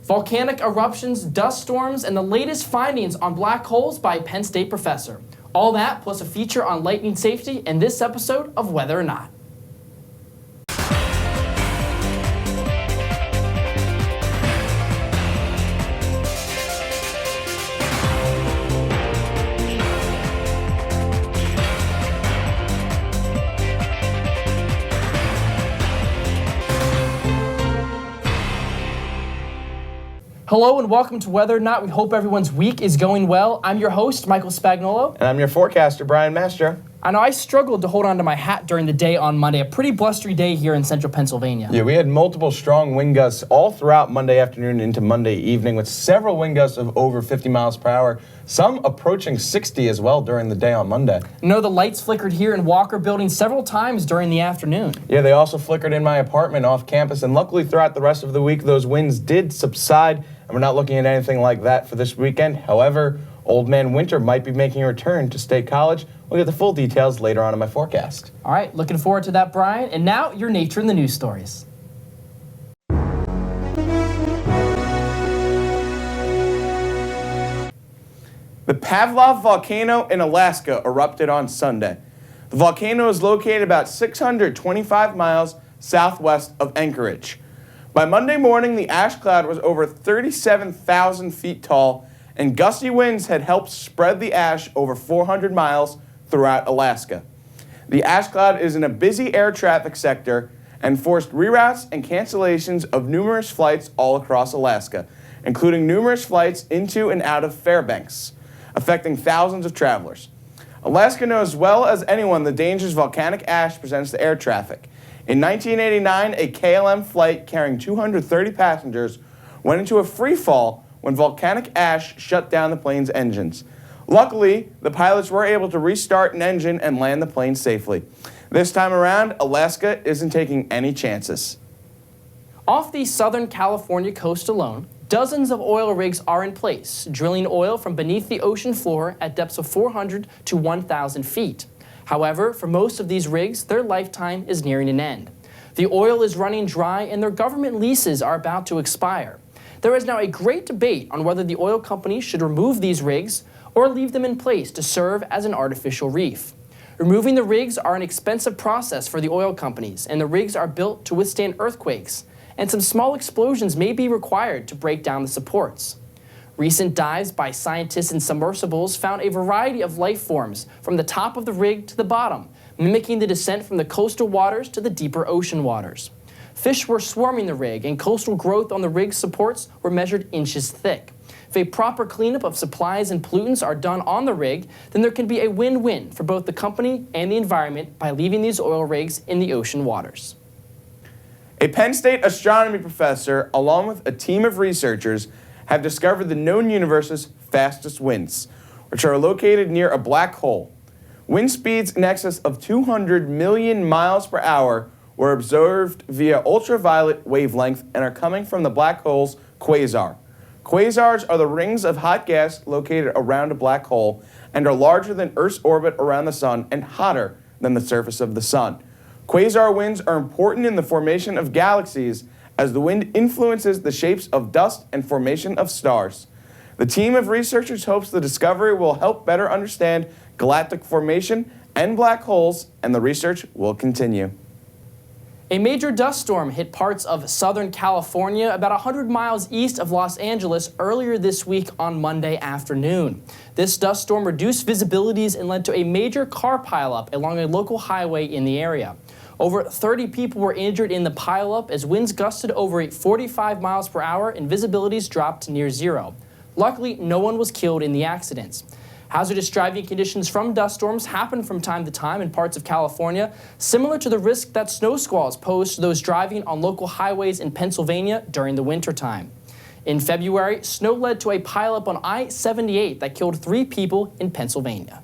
volcanic eruptions, dust storms, and the latest findings on black holes by a Penn State professor. All that plus a feature on lightning safety in this episode of Whether or Not. Hello and welcome to Whether or Not. We hope everyone's week is going well. I'm your host, Michael Spagnolo. And I'm your forecaster, Mastro. I know I struggled to hold on to my hat during the day on Monday. A pretty blustery day here in central Pennsylvania. Yeah, we had multiple strong wind gusts all throughout Monday afternoon into Monday evening, with several wind gusts of over 50 miles per hour, some approaching 60 as well during the day on Monday. You know, the lights flickered here in Walker Building several times during the afternoon. Yeah, they also flickered in my apartment off campus, and luckily throughout the rest of the week, those winds did subside, and we're not looking at anything like that for this weekend. However, Old Man Winter might be making a return to State College. We'll get the full details later on in my forecast. All right, looking forward to that, Brian. And now, your Nature in the News stories. The Pavlov volcano in Alaska erupted on Sunday. The volcano is located about 625 miles southwest of Anchorage. By Monday morning, the ash cloud was over 37,000 feet tall, and gusty winds had helped spread the ash over 400 miles throughout Alaska. The ash cloud is in a busy air traffic sector and forced reroutes and cancellations of numerous flights all across Alaska, including numerous flights into and out of Fairbanks, affecting thousands of travelers. Alaska knows as well as anyone the dangers volcanic ash presents to air traffic. In 1989, a KLM flight carrying 230 passengers went into a free fall when volcanic ash shut down the plane's engines. Luckily, the pilots were able to restart an engine and land the plane safely. This time around, Alaska isn't taking any chances. Off the Southern California coast alone, dozens of oil rigs are in place, drilling oil from beneath the ocean floor at depths of 400 to 1,000 feet. However, for most of these rigs, their lifetime is nearing an end. The oil is running dry and their government leases are about to expire. There is now a great debate on whether the oil companies should remove these rigs or leave them in place to serve as an artificial reef. Removing the rigs are an expensive process for the oil companies, and the rigs are built to withstand earthquakes, and some small explosions may be required to break down the supports. Recent dives by scientists in submersibles found a variety of life forms from the top of the rig to the bottom, mimicking the descent from the coastal waters to the deeper ocean waters. Fish were swarming the rig, and coastal growth on the rig's supports were measured inches thick. If a proper cleanup of supplies and pollutants are done on the rig, then there can be a win-win for both the company and the environment by leaving these oil rigs in the ocean waters. A Penn State astronomy professor, along with a team of researchers, have discovered the known universe's fastest winds, which are located near a black hole. Wind speeds in excess of 200 million miles per hour were observed via ultraviolet wavelength and are coming from the black hole's quasar. Quasars are the rings of hot gas located around a black hole and are larger than Earth's orbit around the sun and hotter than the surface of the sun. Quasar winds are important in the formation of galaxies as the wind influences the shapes of dust and formation of stars. The team of researchers hopes the discovery will help better understand galactic formation and black holes, and the research will continue. A major dust storm hit parts of Southern California about 100 miles east of Los Angeles earlier this week on Monday afternoon. This dust storm reduced visibilities and led to a major car pileup along a local highway in the area. Over 30 people were injured in the pileup as winds gusted over 45 miles per hour and visibilities dropped to near zero. Luckily, no one was killed in the accidents. Hazardous driving conditions from dust storms happen from time to time in parts of California, similar to the risk that snow squalls pose to those driving on local highways in Pennsylvania during the wintertime. In February, snow led to a pileup on I-78 that killed 3 people in Pennsylvania.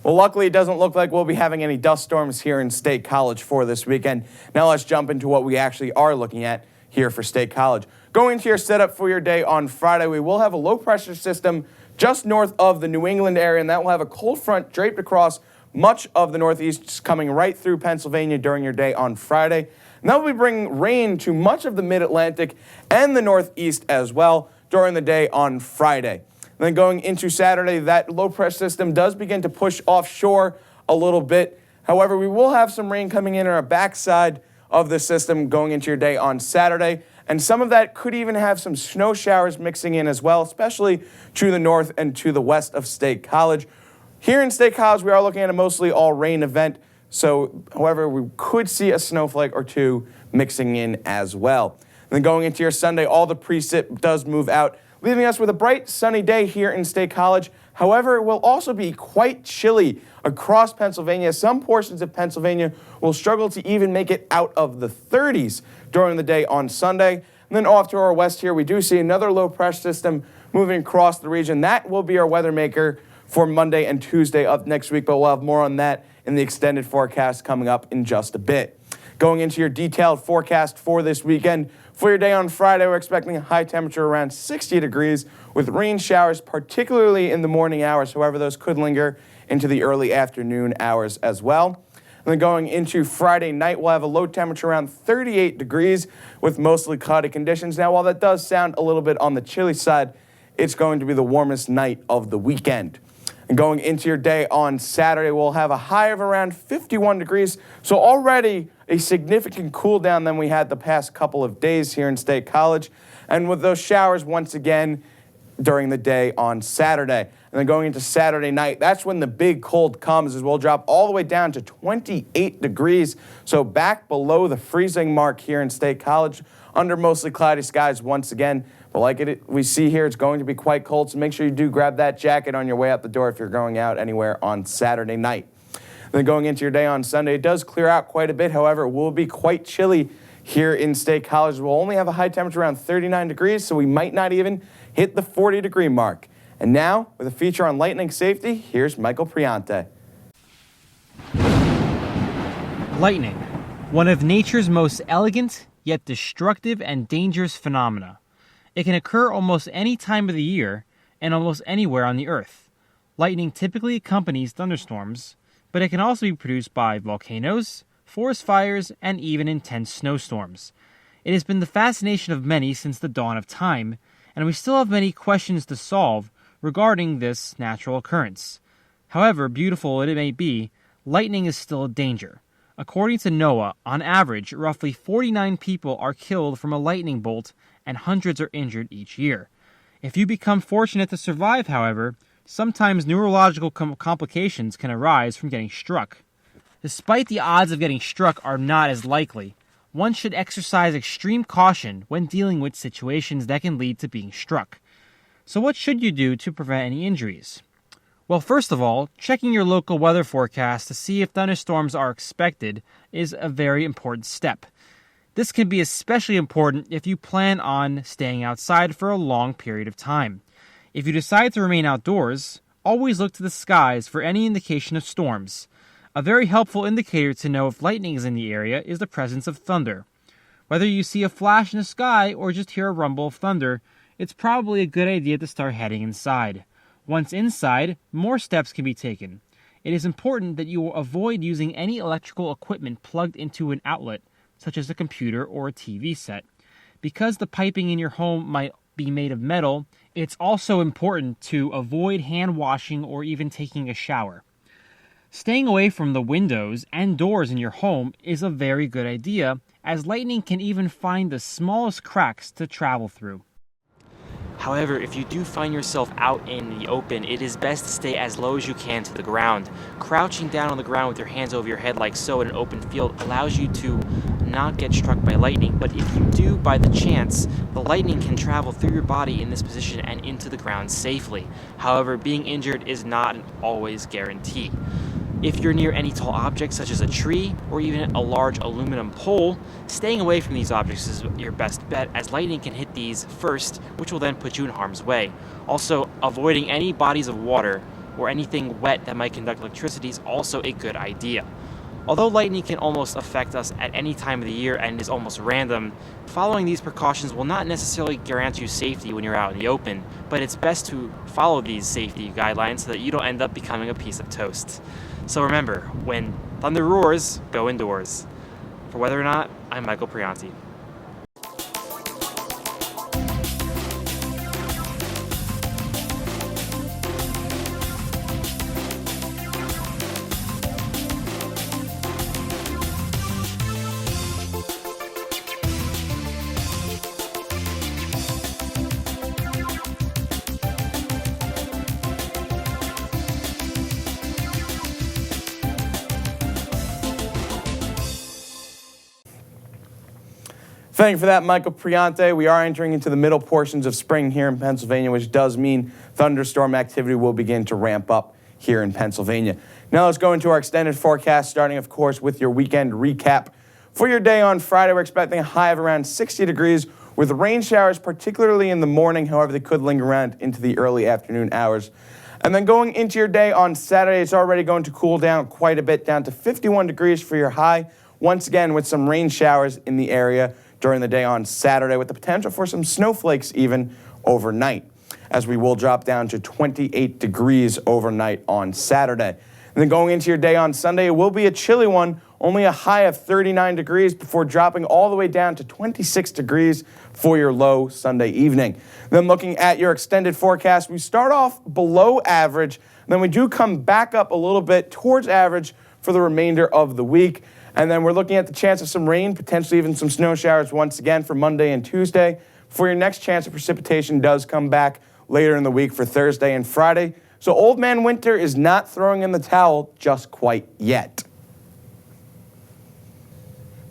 Well, luckily, it doesn't look like we'll be having any dust storms here in State College for this weekend. Now let's jump into what we actually are looking at here for State College. Going into your setup for your day on Friday, we will have a low-pressure system just north of the New England area, and that will have a cold front draped across much of the Northeast, coming right through Pennsylvania during your day on Friday. And that will be bringing rain to much of the Mid-Atlantic and the Northeast as well during the day on Friday. And then going into Saturday, that low-pressure system does begin to push offshore a little bit. However, we will have some rain coming in on our backside of the system going into your day on Saturday. And some of that could even have some snow showers mixing in as well, especially to the north and to the west of State College. Here in State College, we are looking at a mostly all-rain event. So, however, we could see a snowflake or two mixing in as well. And then going into your Sunday, all the precip does move out, leaving us with a bright, sunny day here in State College. However, it will also be quite chilly across Pennsylvania. Some portions of Pennsylvania will struggle to even make it out of the 30s during the day on Sunday. And then off to our west here, we do see another low-pressure system moving across the region. That will be our weather maker for Monday and Tuesday of next week, but we'll have more on that in the extended forecast coming up in just a bit. Going into your detailed forecast for this weekend, for your day on Friday, we're expecting a high temperature around 60 degrees with rain showers, particularly in the morning hours. However, those could linger into the early afternoon hours as well. And then going into Friday night, we'll have a low temperature around 38 degrees with mostly cloudy conditions. Now, while that does sound a little bit on the chilly side, it's going to be the warmest night of the weekend. And going into your day on Saturday, we'll have a high of around 51 degrees. So already a significant cool down than we had the past couple of days here in State College. And with those showers once again during the day on Saturday. And then going into Saturday night, that's when the big cold comes, as we'll drop all the way down to 28 degrees. So back below the freezing mark here in State College, under mostly cloudy skies once again. But like we see here, it's going to be quite cold, so make sure you do grab that jacket on your way out the door if you're going out anywhere on Saturday night. Then going into your day on Sunday, it does clear out quite a bit. However, it will be quite chilly here in State College. We'll only have a high temperature around 39 degrees, so we might not even hit the 40-degree mark. And now, with a feature on lightning safety, here's Michael Priante. Lightning, one of nature's most elegant, yet destructive and dangerous phenomena. It can occur almost any time of the year and almost anywhere on the earth. Lightning typically accompanies thunderstorms, but it can also be produced by volcanoes, forest fires, and even intense snowstorms. It has been the fascination of many since the dawn of time, and we still have many questions to solve regarding this natural occurrence. However beautiful it may be, lightning is still a danger. According to NOAA, on average, roughly 49 people are killed from a lightning bolt and hundreds are injured each year. If you become fortunate to survive, however, sometimes neurological complications can arise from getting struck. Despite the odds of getting struck are not as likely, one should exercise extreme caution when dealing with situations that can lead to being struck. So what should you do to prevent any injuries? Well, first of all, checking your local weather forecast to see if thunderstorms are expected is a very important step. This can be especially important if you plan on staying outside for a long period of time. If you decide to remain outdoors, always look to the skies for any indication of storms. A very helpful indicator to know if lightning is in the area is the presence of thunder. Whether you see a flash in the sky or just hear a rumble of thunder, it's probably a good idea to start heading inside. Once inside, more steps can be taken. It is important that you avoid using any electrical equipment plugged into an outlet, such as a computer or a TV set. Because the piping in your home might be made of metal, it's also important to avoid hand washing or even taking a shower. Staying away from the windows and doors in your home is a very good idea, as lightning can even find the smallest cracks to travel through. However, if you do find yourself out in the open, it is best to stay as low as you can to the ground. Crouching down on the ground with your hands over your head like so in an open field allows you to not get struck by lightning. But if you do, by the chance, the lightning can travel through your body in this position and into the ground safely. However, being injured is not always guaranteed. If you're near any tall objects such as a tree or even a large aluminum pole, staying away from these objects is your best bet, as lightning can hit these first, which will then put you in harm's way. Also, avoiding any bodies of water or anything wet that might conduct electricity is also a good idea. Although lightning can almost affect us at any time of the year and is almost random, following these precautions will not necessarily guarantee you safety when you're out in the open, but it's best to follow these safety guidelines so that you don't end up becoming a piece of toast. So remember, when thunder roars, go indoors. For Weather or Not, I'm Michael Priante. Thank you for that, Michael Priante. We are entering into the middle portions of spring here in Pennsylvania, which does mean thunderstorm activity will begin to ramp up here in Pennsylvania. Now let's go into our extended forecast, starting, of course, with your weekend recap. For your day on Friday, we're expecting a high of around 60 degrees with rain showers, particularly in the morning. However, they could linger around into the early afternoon hours. And then going into your day on Saturday, it's already going to cool down quite a bit, down to 51 degrees for your high, once again with some rain showers in the area during the day on Saturday, with the potential for some snowflakes even overnight, as we will drop down to 28 degrees overnight on Saturday. And then going into your day on Sunday, it will be a chilly one, only a high of 39 degrees before dropping all the way down to 26 degrees for your low Sunday evening. Then looking at your extended forecast, we start off below average, then we do come back up a little bit towards average for the remainder of the week. And then we're looking at the chance of some rain, potentially even some snow showers once again for Monday and Tuesday. For your next chance of precipitation does come back later in the week for Thursday and Friday. So Old Man Winter is not throwing in the towel just quite yet.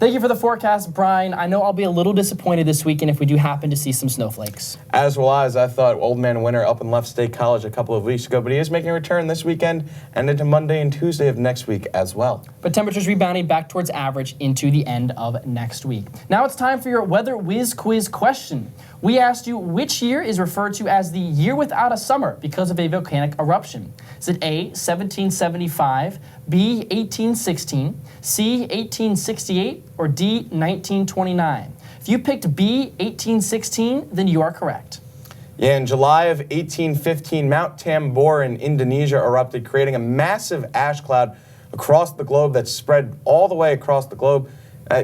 Thank you for the forecast, Brian. I know I'll be a little disappointed this weekend if we do happen to see some snowflakes. As well as I thought Old Man Winter up in Left State College a couple of weeks ago, but he is making a return this weekend and into Monday and Tuesday of next week as well. But temperatures rebounding back towards average into the end of next week. Now it's time for your Weather Whiz Quiz question. We asked you which year is referred to as the year without a summer because of a volcanic eruption. Is it A, 1775, B, 1816, C, 1868, or D, 1929? If you picked B, 1816, then you are correct. Yeah, in July of 1815, Mount Tambora in Indonesia erupted, creating a massive ash cloud across the globe that spread all the way across the globe.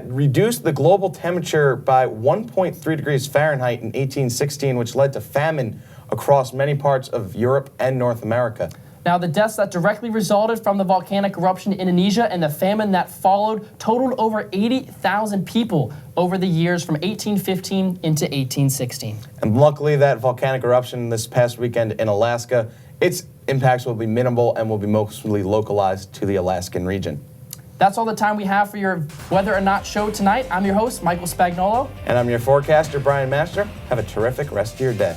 Reduced the global temperature by 1.3 degrees Fahrenheit in 1816, which led to famine across many parts of Europe and North America. Now, the deaths that directly resulted from the volcanic eruption in Indonesia and the famine that followed totaled over 80,000 people over the years from 1815 into 1816. And luckily, that volcanic eruption this past weekend in Alaska, its impacts will be minimal and will be mostly localized to the Alaskan region. That's all the time we have for your Whether or Not show tonight. I'm your host, Michael Spagnolo. And I'm your forecaster, Brian Mastro. Have a terrific rest of your day.